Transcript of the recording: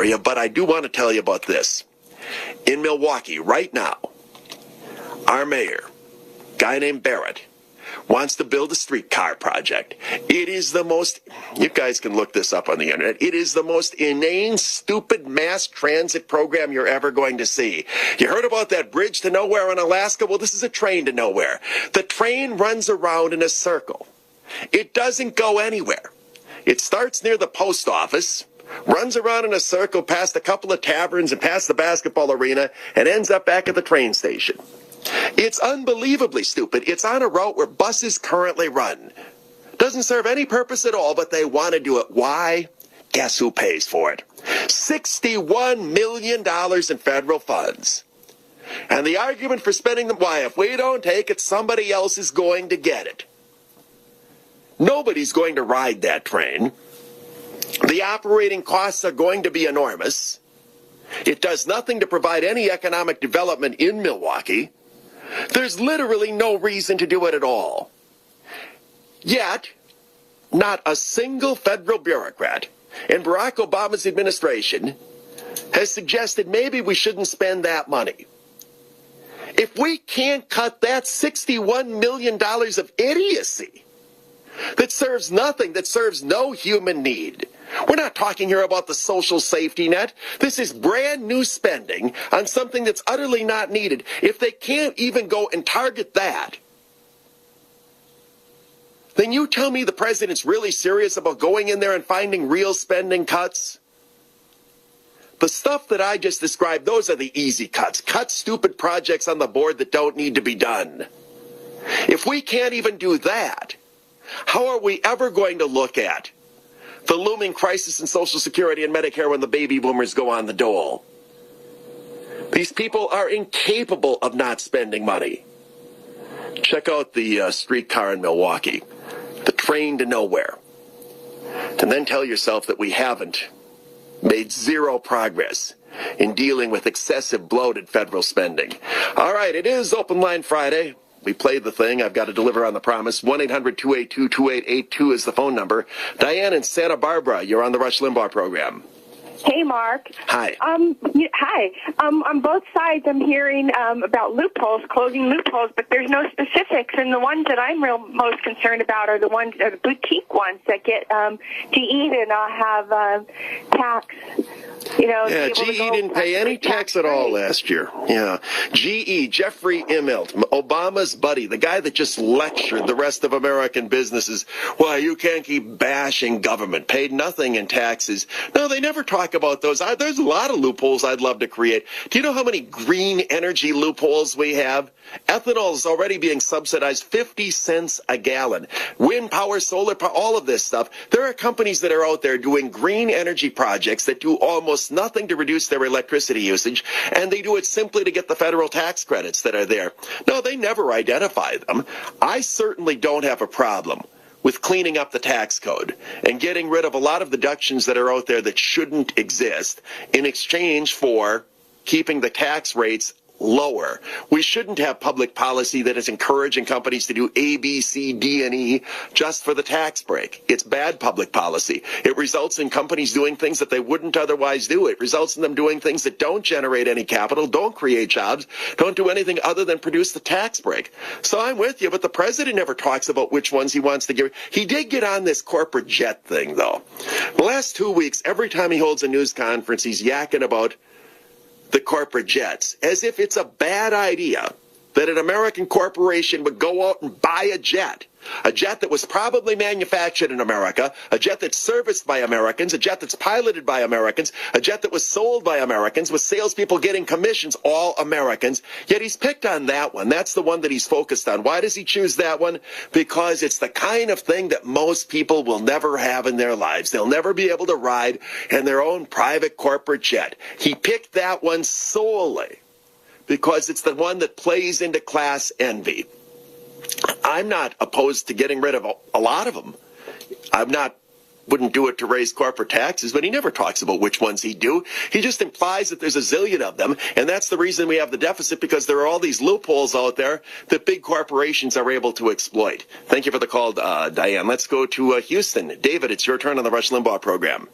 area, but I do want to tell you about this. In Milwaukee, right now, our mayor, guy named Barrett, wants to build a streetcar project. It is the most, you guys can look this up on the internet, it is the most inane, stupid mass transit program you're ever going to see. You heard about that bridge to nowhere in Alaska? Well, this is a train to nowhere. The train runs around in a circle. It doesn't go anywhere. It starts near the post office, runs around in a circle past a couple of taverns and past the basketball arena, and ends up back at the train station. It's unbelievably stupid. It's on a route where buses currently run. Doesn't serve any purpose at all, but they want to do it. Why? Guess who pays for it? $61 million in federal funds. And the argument for spending them, why, if we don't take it, somebody else is going to get it. Nobody's going to ride that train. The operating costs are going to be enormous. It does nothing to provide any economic development in Milwaukee. There's literally no reason to do it at all. Yet, not a single federal bureaucrat in Barack Obama's administration has suggested maybe we shouldn't spend that money. If we can't cut that $61 million of idiocy that serves nothing, that serves no human need. We're not talking here about the social safety net. This is brand new spending on something that's utterly not needed. If they can't even go and target that, then you tell me the president's really serious about going in there and finding real spending cuts? The stuff that I just described, those are the easy cuts. Cut stupid projects on the board that don't need to be done. If we can't even do that, how are we ever going to look at the looming crisis in Social Security and Medicare when the baby boomers go on the dole? These people are incapable of not spending money. Check out the streetcar in Milwaukee, the train to nowhere, and then tell yourself that we haven't made zero progress in dealing with excessive bloated federal spending. All right, it is Open Line Friday. We played the thing. I've got to deliver on the promise. 1-800-282-2882 is the phone number. Diane in Santa Barbara, you're on the Rush Limbaugh program. Hey, Mark. Hi. Hi. On both sides, I'm hearing about loopholes, closing loopholes, but there's no specifics. And the ones that I'm most concerned about are the ones, the boutique ones that get GE to not have tax. Yeah, GE didn't pay any tax at all last year. Yeah. GE, Jeffrey Immelt, Obama's buddy, the guy that just lectured the rest of American businesses, why you can't keep bashing government, paid nothing in taxes. No, they never talk about those. There's a lot of loopholes I'd love to create. Do you know how many green energy loopholes we have? Ethanol is already being subsidized 50 cents a gallon. Wind power, solar power, all of this stuff. There are companies that are out there doing green energy projects that do almost nothing to reduce their electricity usage, and they do it simply to get the federal tax credits that are there. No, they never identify them. I certainly don't have a problem with cleaning up the tax code and getting rid of a lot of deductions that are out there that shouldn't exist in exchange for keeping the tax rates lower. We shouldn't have public policy that is encouraging companies to do A, B, C, D, and E just for the tax break. It's bad public policy. It results in companies doing things that they wouldn't otherwise do. It results in them doing things that don't generate any capital, don't create jobs, don't do anything other than produce the tax break. So I'm with you, but the president never talks about which ones he wants to give. He did get on this corporate jet thing, though. The last 2 weeks, every time he holds a news conference, he's yakking about the corporate jets, as if it's a bad idea that an American corporation would go out and buy a jet that was probably manufactured in America, a jet that's serviced by Americans, a jet that's piloted by Americans, a jet that was sold by Americans, with salespeople getting commissions, all Americans. Yet he's picked on that one. That's the one that he's focused on. Why does he choose that one? Because it's the kind of thing that most people will never have in their lives. They'll never be able to ride in their own private corporate jet. He picked that one solely because it's the one that plays into class envy. I'm not opposed to getting rid of a lot of them. Wouldn't do it to raise corporate taxes, but he never talks about which ones he'd do. He just implies that there's a zillion of them, and that's the reason we have the deficit, because there are all these loopholes out there that big corporations are able to exploit. Thank you for the call, Diane. Let's go to Houston. David, it's your turn on the Rush Limbaugh program.